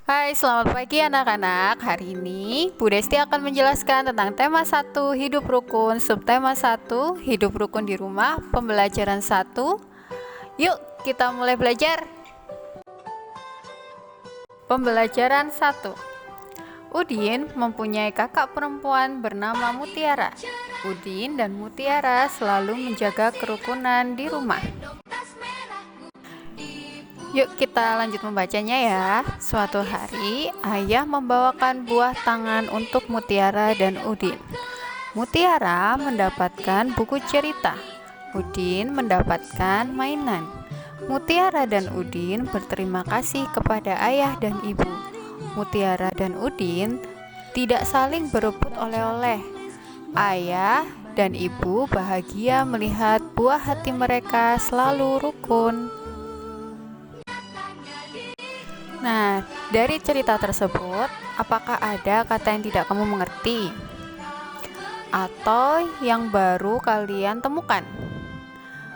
Hai, selamat pagi anak-anak. Hari ini Bu Desti akan menjelaskan tentang tema 1 hidup rukun, subtema 1 hidup rukun di rumah, pembelajaran 1. Yuk, kita mulai belajar. Pembelajaran 1. Udin mempunyai kakak perempuan bernama Mutiara. Udin dan Mutiara selalu menjaga kerukunan di rumah. Yuk kita lanjut membacanya ya. Suatu hari, ayah membawakan buah tangan untuk Mutiara dan Udin. Mutiara mendapatkan buku cerita. Udin mendapatkan mainan. Mutiara dan Udin berterima kasih kepada ayah dan ibu. Mutiara dan Udin tidak saling berebut oleh-oleh. Ayah dan ibu bahagia melihat buah hati mereka selalu rukun. Nah, dari cerita tersebut, apakah ada kata yang tidak kamu mengerti? Atau yang baru kalian temukan?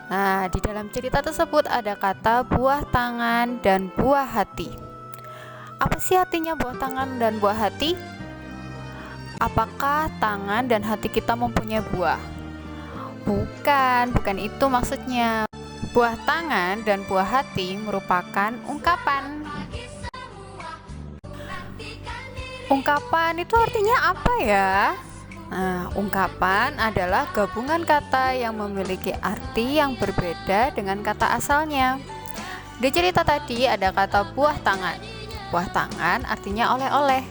Nah, di dalam cerita tersebut ada kata buah tangan dan buah hati. Apa sih artinya buah tangan dan buah hati? Apakah tangan dan hati kita mempunyai buah? Bukan itu maksudnya. Buah tangan dan buah hati merupakan ungkapan. Ungkapan itu artinya apa ya? Nah, ungkapan adalah gabungan kata yang memiliki arti yang berbeda dengan kata asalnya. Di cerita tadi ada kata buah tangan. Buah tangan artinya oleh-oleh.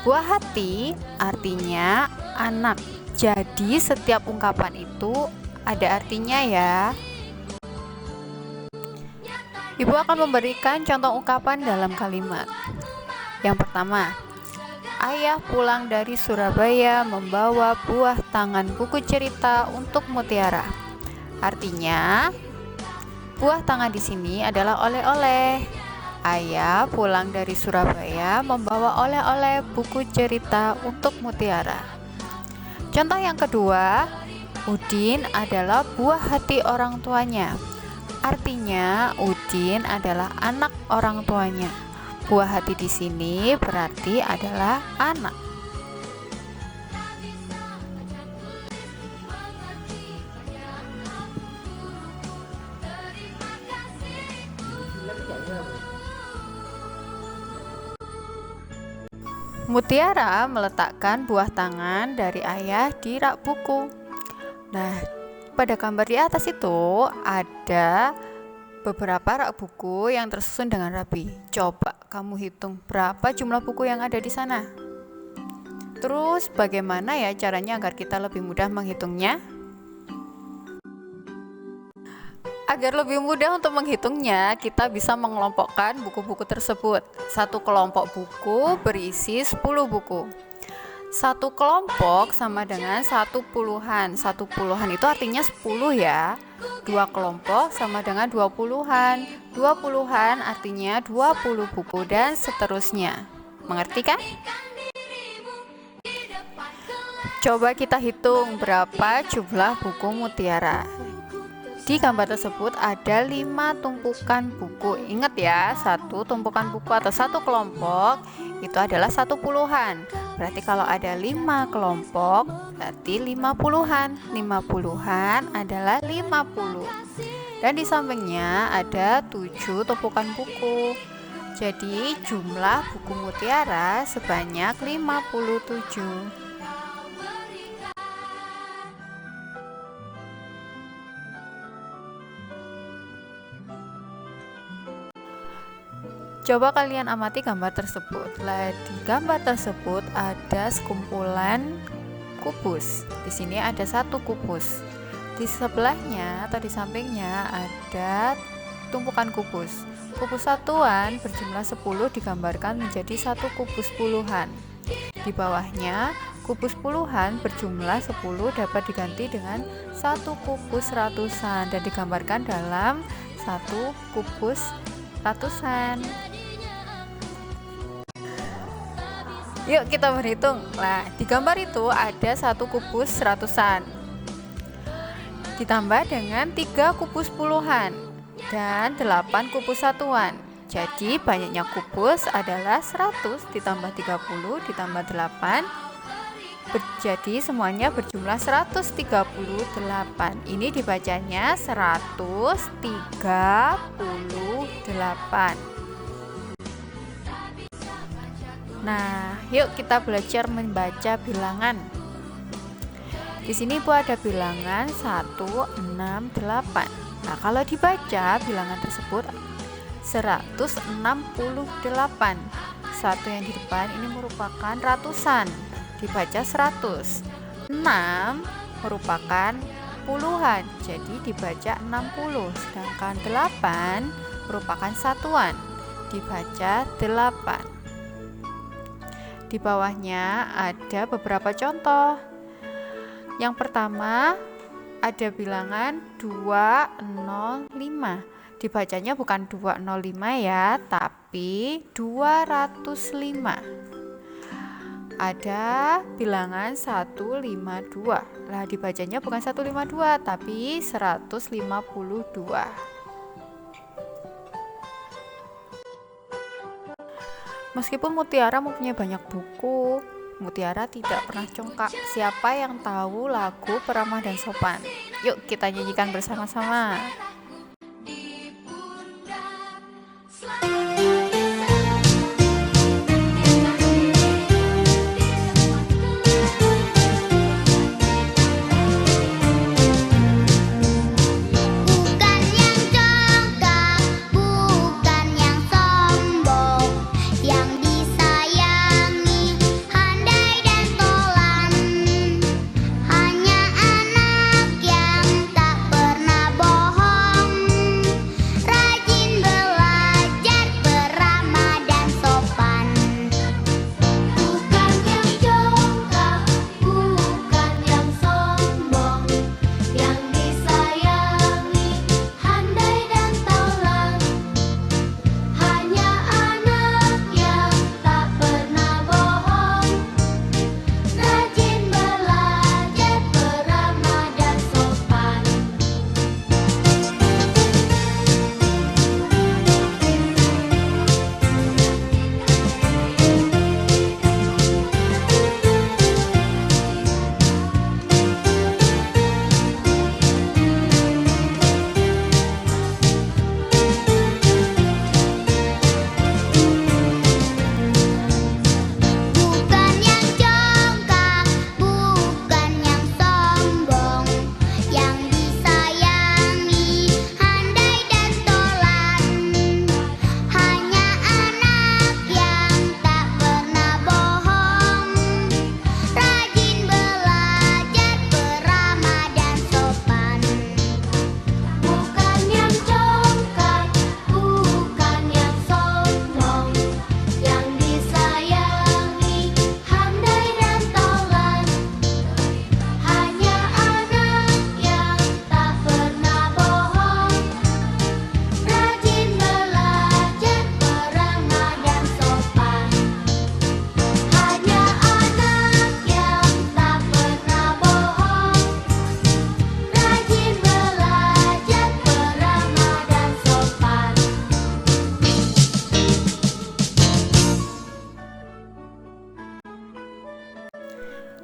Buah hati artinya anak. Jadi setiap ungkapan itu ada artinya ya. Ibu akan memberikan contoh ungkapan dalam kalimat. Yang pertama, ayah pulang dari Surabaya membawa buah tangan buku cerita untuk Mutiara. Artinya, buah tangan di sini adalah oleh-oleh. Ayah pulang dari Surabaya membawa oleh-oleh buku cerita untuk Mutiara. Contoh yang kedua, Udin adalah buah hati orang tuanya. Artinya, Udin adalah anak orang tuanya. Buah hati di sini berarti adalah anak. Mutiara meletakkan buah tangan dari ayah di rak buku. Nah, pada gambar di atas itu ada beberapa rak buku yang tersusun dengan rapi. Coba kamu hitung berapa jumlah buku yang ada di sana. Terus bagaimana ya caranya agar kita lebih mudah menghitungnya? Agar lebih mudah untuk menghitungnya, kita bisa mengelompokkan buku-buku tersebut. Satu kelompok buku berisi 10 buku. Satu kelompok sama dengan 1/10. 1/10 itu artinya 10 ya. Dua kelompok sama dengan 20-an. 20-an artinya 20 buku dan seterusnya. Mengerti kan? Coba kita hitung berapa jumlah buku Mutiara. Di gambar tersebut ada 5 tumpukan buku. Ingat ya, satu tumpukan buku atau satu kelompok itu adalah 1/10. Berarti kalau ada 5 kelompok berarti 50-an. 50-an adalah 50. Dan di sampingnya ada 7 tumpukan buku. Jadi jumlah buku Mutiara sebanyak 57. Coba kalian amati gambar tersebut. Di gambar tersebut ada sekumpulan kubus. Di sini ada satu kubus. Di sebelahnya atau di sampingnya ada tumpukan kubus. Kubus satuan berjumlah 10 digambarkan menjadi satu kubus puluhan. Di bawahnya, kubus puluhan berjumlah 10 dapat diganti dengan satu kubus ratusan dan digambarkan dalam satu kubus ratusan. Yuk kita berhitung. Nah, di gambar itu ada satu kubus ratusan ditambah dengan 3 kubus puluhan dan 8 kubus satuan. Jadi banyaknya kubus adalah 100 ditambah 30 ditambah 8. Jadi semuanya berjumlah 138. Ini dibacanya 138. Nah, yuk kita belajar membaca bilangan. Di sini Ibu ada bilangan 168. Nah, kalau dibaca bilangan tersebut 168. Satu yang di depan ini merupakan ratusan, dibaca 100. 6 merupakan puluhan, jadi dibaca 60. Sedangkan 8 merupakan satuan, dibaca 8. Di bawahnya ada beberapa contoh. Yang pertama ada bilangan 205. Dibacanya bukan 205 ya, tapi 205. Ada bilangan 152. Lah dibacanya bukan 152 tapi 152. Meskipun Mutiara mempunyai banyak buku, Mutiara tidak pernah congkak. Siapa yang tahu lagu Peramah dan Sopan? Yuk kita nyanyikan bersama-sama.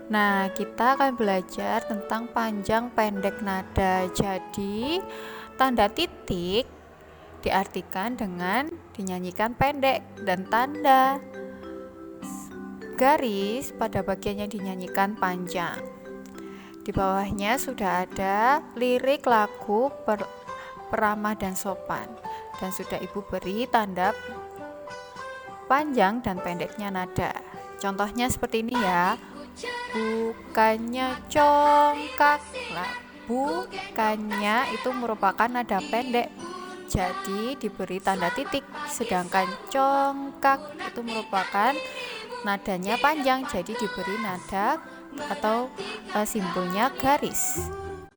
Nah, kita akan belajar tentang panjang pendek nada. Jadi, tanda titik diartikan dengan dinyanyikan pendek dan tanda garis pada bagian yang dinyanyikan panjang. Di bawahnya sudah ada lirik lagu Peramah dan Sopan dan sudah Ibu beri tanda panjang dan pendeknya nada. Contohnya seperti ini ya. Bukannya congkak. Nah, bukannya itu merupakan nada pendek, jadi diberi tanda titik. Sedangkan congkak itu merupakan nadanya panjang, jadi diberi nada atau simbolnya garis.